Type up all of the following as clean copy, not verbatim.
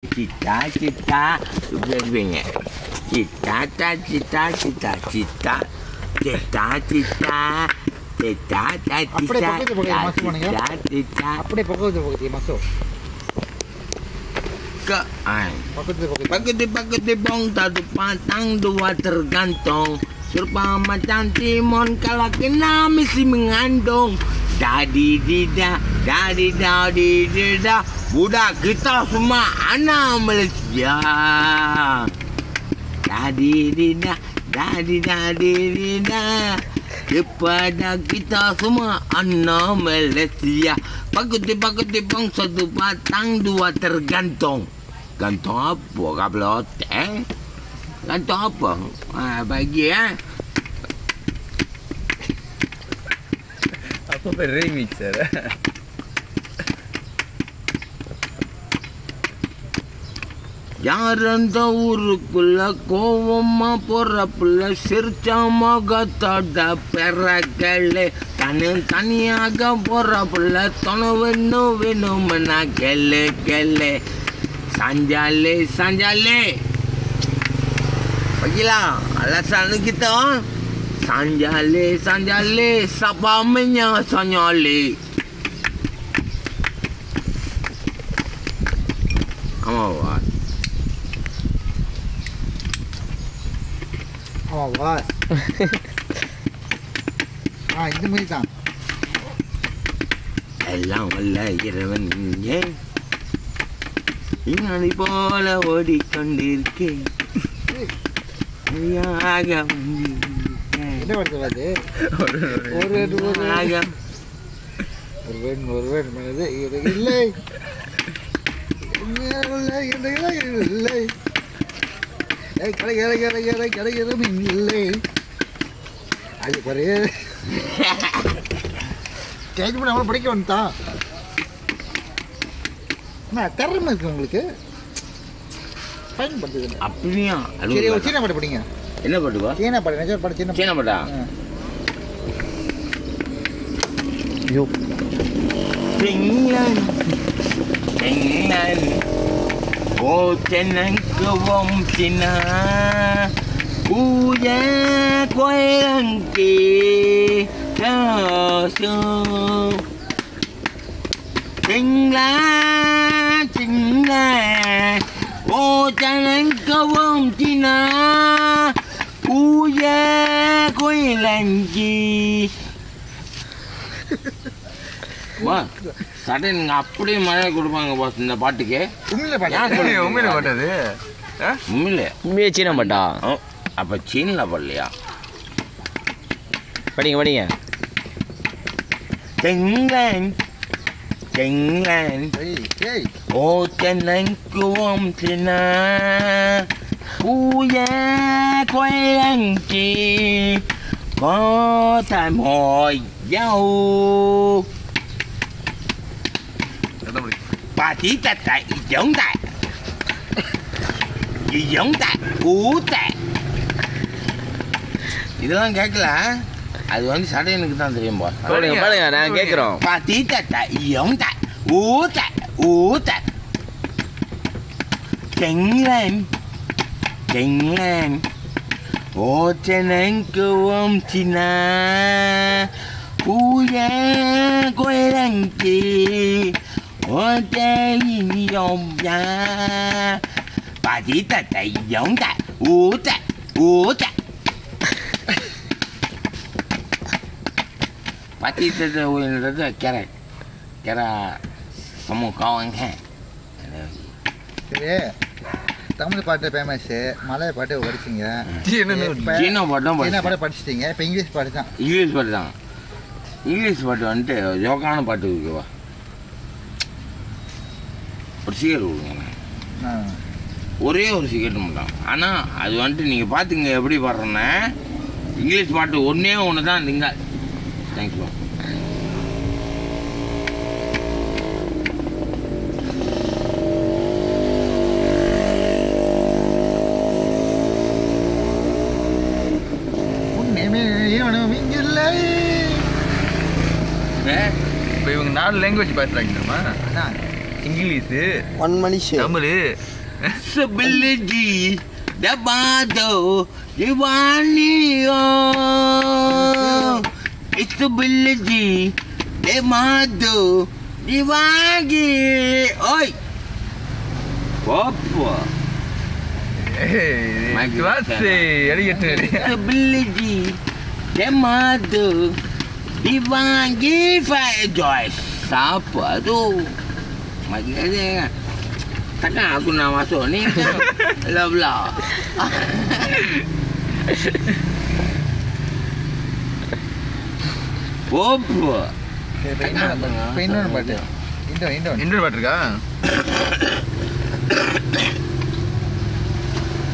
Cita-cita, biar cita-cita, cita-cita, cita, cita-cita, cita-cita, cita-cita. அப்படியே பக்கத்து பக்கத்து masuk. Ke Pakai bong satu patang dua tergantung. Serba macam timun kalau kena mesti mengandung. Dadi dida, budak kita semua anak Malaysia. Dadi dida, kepada kita semua anak Malaysia. Pakai bong satu patang dua tergantung. Gantung apa? Kaplot gantung apa? Bagi Apa remix Jangan ஊருக்குள்ள கோவமா போறப்புள்ள சிரிச்சாம கத்தாட பெறக்கல்ல தனியாக போறப்புள்ள தொண வேணும்னா கெல்ல Sanjale Bagilah alasan kita Sanjale Siapa Sanjale Awak இது மாதிரி தான் எல்லாம் வல்ல இறைவனே இனி போல ஓடிக்கொண்டிருக்கேன் என்ன வருது ஒருவன் இல்லை இல்லை கிடைக்கிறது இல்லை அது பாரு ஸ்டேஜ் பண்ண அவ்வளோ படிக்க வந்துட்டான் திறமை இருக்கு உங்களுக்கு பயன்படுத்துது அப்படியா சரி ஒரு சீனா பாட்டு படிங்க என்ன பாட்டுவா சீனா பாட்டு நிஜ பாட்டு சீனா பாட்டா யோ England ஓ தென்னக்கு வம்சினா Uya koyangki Hasu Cingla Oh jangan kawam tina Uya koyangki Wah, sudden அப்படியே மழை கொடுப்பாங்க பாஸ் இந்த பாட்டுக்கு உண்மையில பாட்டது உண்மையிலே சீனா பாட்டா அப்ப சீனில் பாடலையா படிங்க Cenglan ஓ தென்னங்குவம் சின்ன Uya koyangki Có time hồi nhau Bà tí ta tại giống tại Gì giống tại Ú tại இதெல்லாம் கேட்கல அது வந்து சடையனுக்கு தான் தெரியும் போல பாருங்க நான் கேட்குறோம் பாத்தி தட்டை யோங்கை ஊத்தை ஊத்தை செங்கலன் ஓச்சனங்குவம் சின்ன ஊய கோயலங்கி ஓச்சையும் யா பாத்தி தட்டை யோங்கை ஊத்தை ஊத்தை Pati itu itu kira semua kawan kan. சரி தமிழ் பாட்டு ஃபேமஸ் மலைய பாட்டு படிச்சிங்க சீனா பாட்டும் சீனா பாட்டு படிச்சிட்டீங்க இப்போ இங்கிலீஷ் பாட்டு தான் இங்கிலீஷ் பாட்டு வந்துட்டு ஜோக்கான பாட்டு இருக்குவா ஒரு சிகரெட் கொடுங்க ஒரே ஒரு சிகரெட் மட்டும் ஆனால் அது வந்துட்டு நீங்கள் பார்த்துங்க எப்படி பாடுறேன்னா இங்கிலீஷ் பாட்டு ஒன்றே ஒன்று தான் நீங்கள் தேங்க்யூ இப்போ இவங்க 4 லாங்குவேஜ் பேசுகிறாங்க தெரியுமா? அதான் இங்கிலீஷ் இங்கிலீஷ் ஒன் மனுஷன் Tamil Stability, the battle, the one stability, the battle, the one. Oi, Papa. Class அடிக்கட்டு Stability, the battle, the one. Joyce, siapa tu? Mari aja. Takkan aku nak masuk ni kan? Lah. Apa? இப்போ இன்னொன்று பாட்டு இன்னொன்று இன்னொரு பாட்டு இருக்கா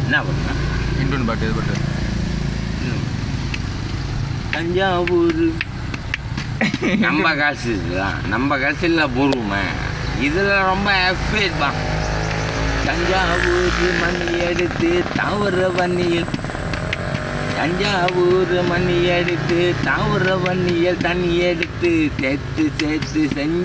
என்ன பண்ண? இன்னொரு பாட்டு இது பாட்டு தஞ்சாவூர் நம்ம காசு இதுதான். நம்ம காசு இல்லை பூர்வமே. இதில் ரொம்ப எஃபேட் தான். தஞ்சாவூர் மணி எடுத்து தாவர வன்னியில் தஞ்சாவூர் மணி எடுத்து தாவர வன்னியில் தண்ணி எடுத்து சேர்த்து செஞ்ச